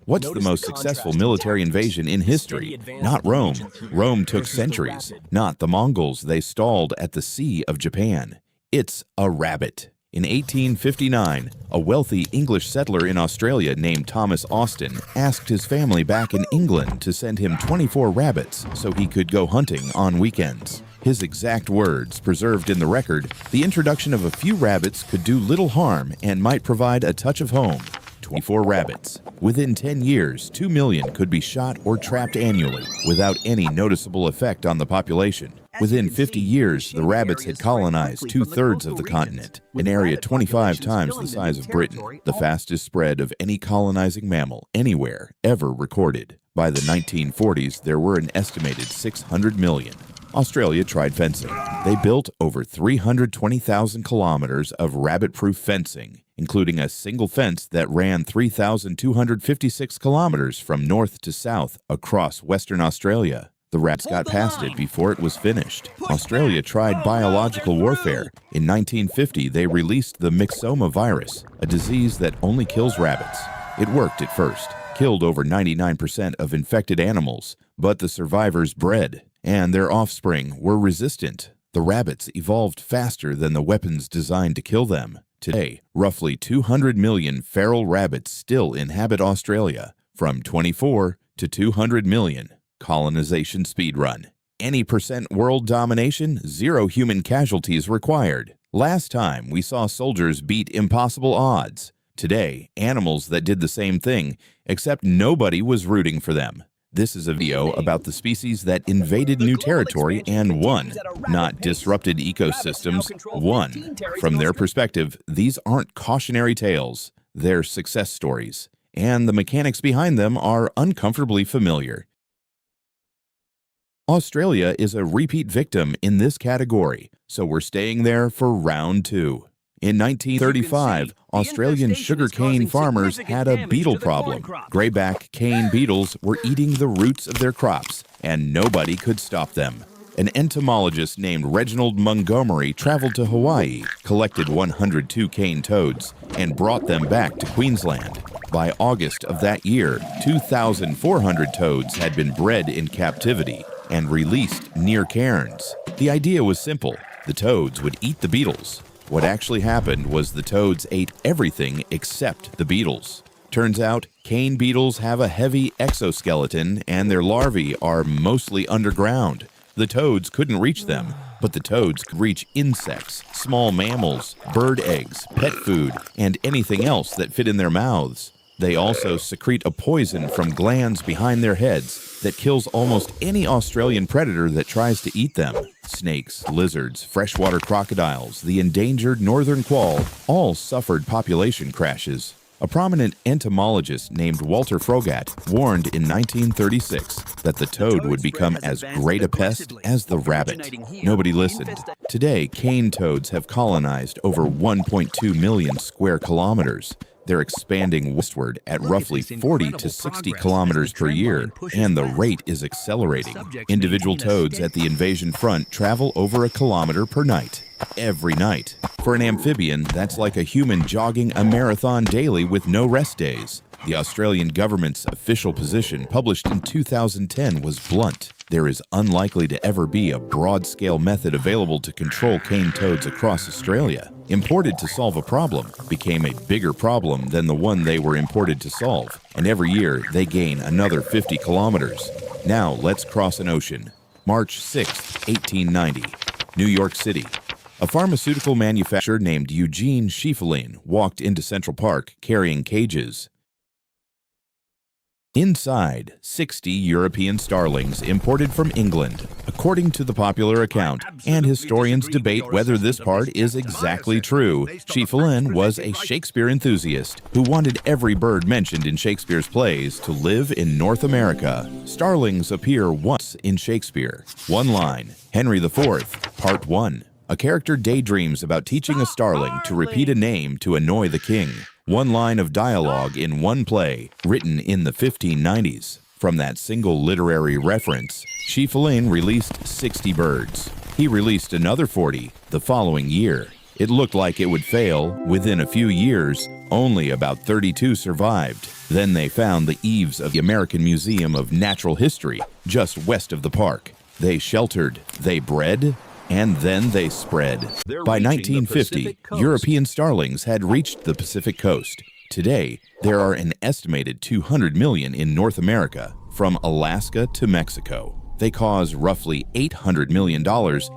What's the most successful military invasion in history? Not Rome. Rome took centuries. Not the Mongols. They stalled at the Sea of Japan. It's a rabbit. In 1859, a wealthy English settler in Australia named Thomas Austin asked his family back in England to send him 24 rabbits so he could go hunting on weekends. His exact words, preserved in the record, the introduction of a few rabbits could do little harm and might provide a touch of home. 24 rabbits. Within 10 years, 2 million could be shot or trapped annually without any noticeable effect on the population. Within 50 years, the rabbits had colonized 2/3 of the continent, an area 25 times the size of Britain, the fastest spread of any colonizing mammal anywhere ever recorded. By the 1940s, there were an estimated 600 million. Australia tried fencing. They built over 320,000 kilometers of rabbit-proof fencing, including a single fence that ran 3,256 kilometers from north to south across Western Australia. The rats got past it before it was finished. Australia tried biological warfare. In 1950, they released the myxoma virus, a disease that only kills rabbits. It worked at first, killed over 99% of infected animals, but the survivors bred, and their offspring were resistant. The rabbits evolved faster than the weapons designed to kill them. Today, roughly 200 million feral rabbits still inhabit Australia, from 24 to 200 million. Colonization speedrun. Any percent world domination, 0 human casualties required. Last time, we saw soldiers beat impossible odds. Today, animals that did the same thing, except nobody was rooting for them. This is a video about the species that invaded new territory and won, not disrupted ecosystems, won. From their perspective, these aren't cautionary tales, they're success stories, and the mechanics behind them are uncomfortably familiar. Australia is a repeat victim in this category, so we're staying there for round 2. In 1935, Australian sugarcane farmers had a beetle problem. Greyback cane beetles were eating the roots of their crops, and nobody could stop them. An entomologist named Reginald Montgomery traveled to Hawaii, collected 102 cane toads, and brought them back to Queensland. By August of that year, 2,400 toads had been bred in captivity and released near cairns. The idea was simple. The toads would eat the beetles. What actually happened was the toads ate everything except the beetles. Turns out, cane beetles have a heavy exoskeleton and their larvae are mostly underground. The toads couldn't reach them, but the toads could reach insects, small mammals, bird eggs, pet food, and anything else that fit in their mouths. They also secrete a poison from glands behind their heads that kills almost any Australian predator that tries to eat them. Snakes, lizards, freshwater crocodiles, the endangered northern quoll all suffered population crashes. A prominent entomologist named Walter Frogat warned in 1936 that the toad would become as great a pest as the rabbit. Nobody listened. Today, cane toads have colonized over 1.2 million square kilometers. They're expanding westward at roughly 40 to 60 kilometers per year, and the rate is accelerating. Individual toads at the invasion front travel over a kilometer per night. Every night. For an amphibian, that's like a human jogging a marathon daily with no rest days. The Australian government's official position, published in 2010, was blunt. There is unlikely to ever be a broad-scale method available to control cane toads across Australia. Imported to solve a problem became a bigger problem than the one they were imported to solve, and every year they gain another 50 kilometers. Now let's cross an ocean. March 6, 1890, New York City. A pharmaceutical manufacturer named Eugene Schieffelin walked into Central Park carrying cages. Inside, 60 European starlings imported from England, according to the popular account, and historians debate whether this part is exactly true. Schieffelin was a Shakespeare enthusiast who wanted every bird mentioned in Shakespeare's plays to live in North America. Starlings appear once in Shakespeare. One line, Henry IV, Part 1. A character daydreams about teaching a starling to repeat a name to annoy the king. One line of dialogue in one play, written in the 1590s. From that single literary reference, Schieffelin released 60 birds. He released another 40 the following year. It looked like it would fail. Within a few years, only about 32 survived. Then they found the eaves of the American Museum of Natural History, just west of the park. They sheltered, they bred, and then they spread. By 1950, European starlings had reached the Pacific coast. Today, there are an estimated 200 million in North America, from Alaska to Mexico. They cause roughly $800 million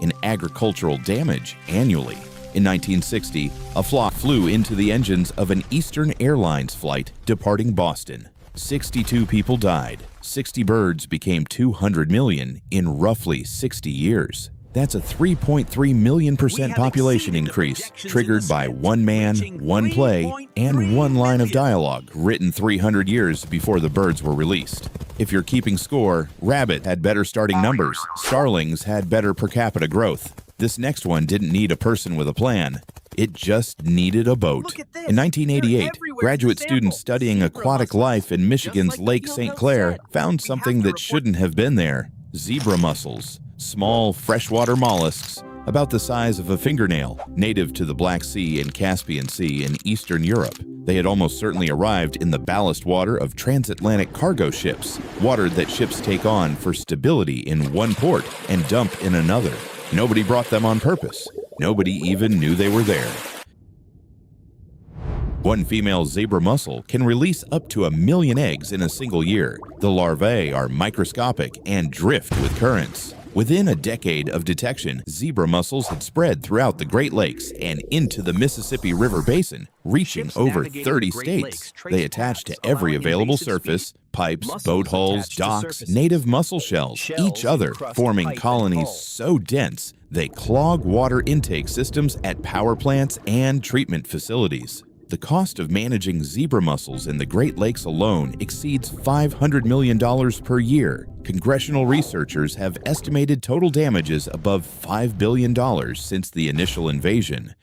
in agricultural damage annually. In 1960, a flock flew into the engines of an Eastern Airlines flight departing Boston. 62 people died. 60 birds became 200 million in roughly 60 years. That's a 3.3 million% population increase, triggered by one man, one play, and one line of dialogue written 300 years before the birds were released. If you're keeping score, rabbit had better starting numbers, starlings had better per capita growth. This next one didn't need a person with a plan. It just needed a boat. In 1988, graduate students studying aquatic life in Michigan's Lake St. Clair found something that shouldn't have been there: zebra mussels. Small freshwater mollusks, about the size of a fingernail, native to the Black Sea and Caspian Sea in Eastern Europe. They had almost certainly arrived in the ballast water of transatlantic cargo ships, water that ships take on for stability in one port and dump in another. Nobody brought them on purpose. Nobody even knew they were there. One female zebra mussel can release up to 1 million eggs in a single year. The larvae are microscopic and drift with currents. Within a decade of detection, zebra mussels had spread throughout the Great Lakes and into the Mississippi River Basin, reaching over 30 states. They attach to every available surface: pipes, boat hulls, docks, native mussel shells, each other, forming colonies so dense they clog water intake systems at power plants and treatment facilities. The cost of managing zebra mussels in the Great Lakes alone exceeds $500 million per year. Congressional researchers have estimated total damages above $5 billion since the initial invasion.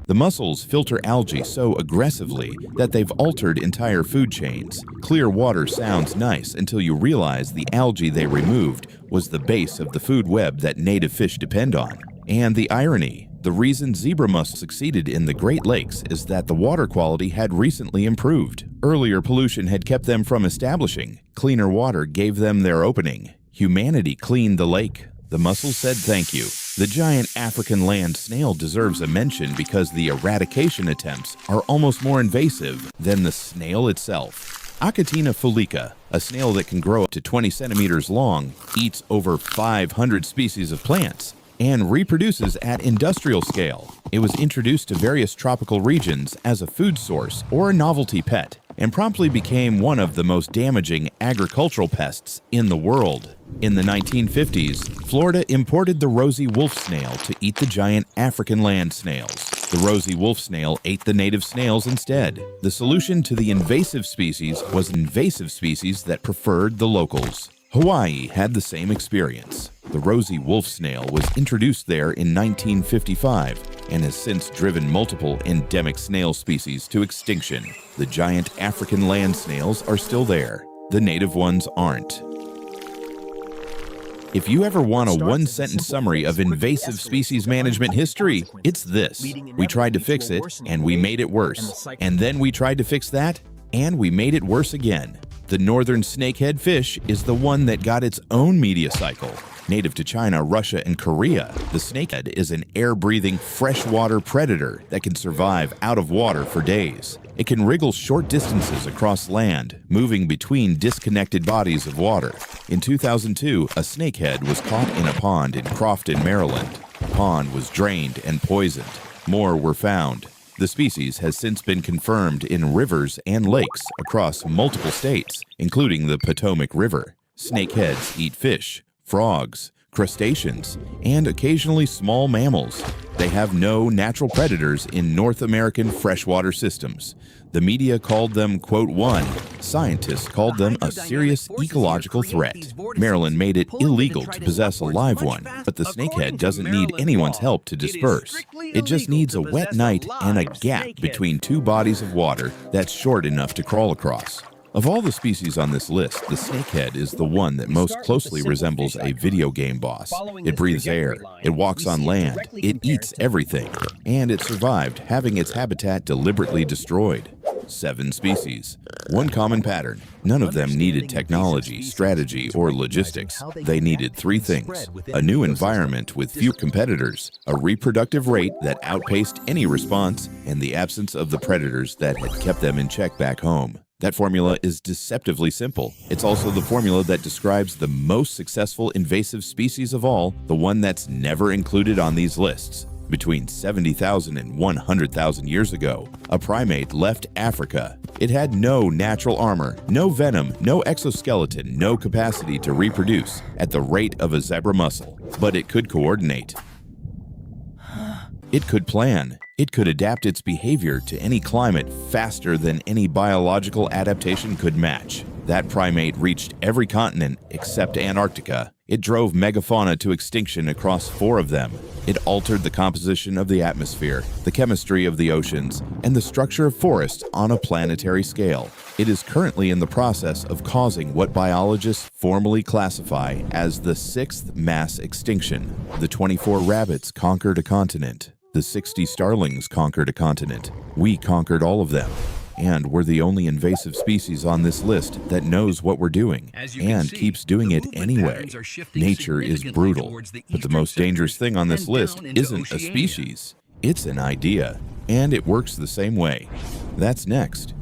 The mussels filter algae so aggressively that they've altered entire food chains. Clear water sounds nice until you realize the algae they removed was the base of the food web that native fish depend on. And the irony: the reason zebra mussels succeeded in the Great Lakes is that the water quality had recently improved. Earlier pollution had kept them from establishing. Cleaner water gave them their opening. Humanity cleaned the lake. The mussels said thank you. The giant African land snail deserves a mention because the eradication attempts are almost more invasive than the snail itself. Achatina fulica, a snail that can grow up to 20 centimeters long, eats over 500 species of plants and reproduces at industrial scale. It was introduced to various tropical regions as a food source or a novelty pet, and promptly became one of the most damaging agricultural pests in the world. In the 1950s, Florida imported the rosy wolf snail to eat the giant African land snails. The rosy wolf snail ate the native snails instead. The solution to the invasive species was invasive species that preferred the locals. Hawaii had the same experience. The rosy wolf snail was introduced there in 1955 and has since driven multiple endemic snail species to extinction. The giant African land snails are still there. The native ones aren't. If you ever want a one-sentence summary of invasive species management history, it's this: we tried to fix it, and we made it worse. And then we tried to fix that, and we made it worse again. The northern snakehead fish is the one that got its own media cycle. Native to China, Russia, and Korea, the snakehead is an air-breathing freshwater predator that can survive out of water for days. It can wriggle short distances across land, moving between disconnected bodies of water. In 2002, a snakehead was caught in a pond in Crofton, Maryland. The pond was drained and poisoned. More were found. The species has since been confirmed in rivers and lakes across multiple states, including the Potomac River. Snakeheads eat fish, frogs, crustaceans, and occasionally small mammals. They have no natural predators in North American freshwater systems. The media called them, quote, one. Scientists called them a serious ecological threat. Maryland made it illegal to possess a live one, but the snakehead doesn't need anyone's help to disperse. It just needs a wet night and a gap between two bodies of water that's short enough to crawl across. Of all the species on this list, the snakehead is the one that most closely resembles a video game boss. It breathes air, it walks on land, it eats everything, and it survived having its habitat deliberately destroyed. 7 species. One common pattern. None of them needed technology, strategy, or logistics. They needed 3 things: a new environment with few competitors, a reproductive rate that outpaced any response, and the absence of the predators that had kept them in check back home. That formula is deceptively simple. It's also the formula that describes the most successful invasive species of all, the one that's never included on these lists. Between 70,000 and 100,000 years ago, a primate left Africa. It had no natural armor, no venom, no exoskeleton, no capacity to reproduce at the rate of a zebra mussel. But it could coordinate. It could plan. It could adapt its behavior to any climate faster than any biological adaptation could match. That primate reached every continent except Antarctica. It drove megafauna to extinction across 4 of them. It altered the composition of the atmosphere, the chemistry of the oceans, and the structure of forests on a planetary scale. It is currently in the process of causing what biologists formally classify as the 6th mass extinction. The 24 rabbits conquered a continent. The 60 starlings conquered a continent. We conquered all of them. And we're the only invasive species on this list that knows what we're doing and keeps doing it anyway. Nature is brutal, but the most dangerous thing on this list isn't a species. It's an idea, and it works the same way. That's next.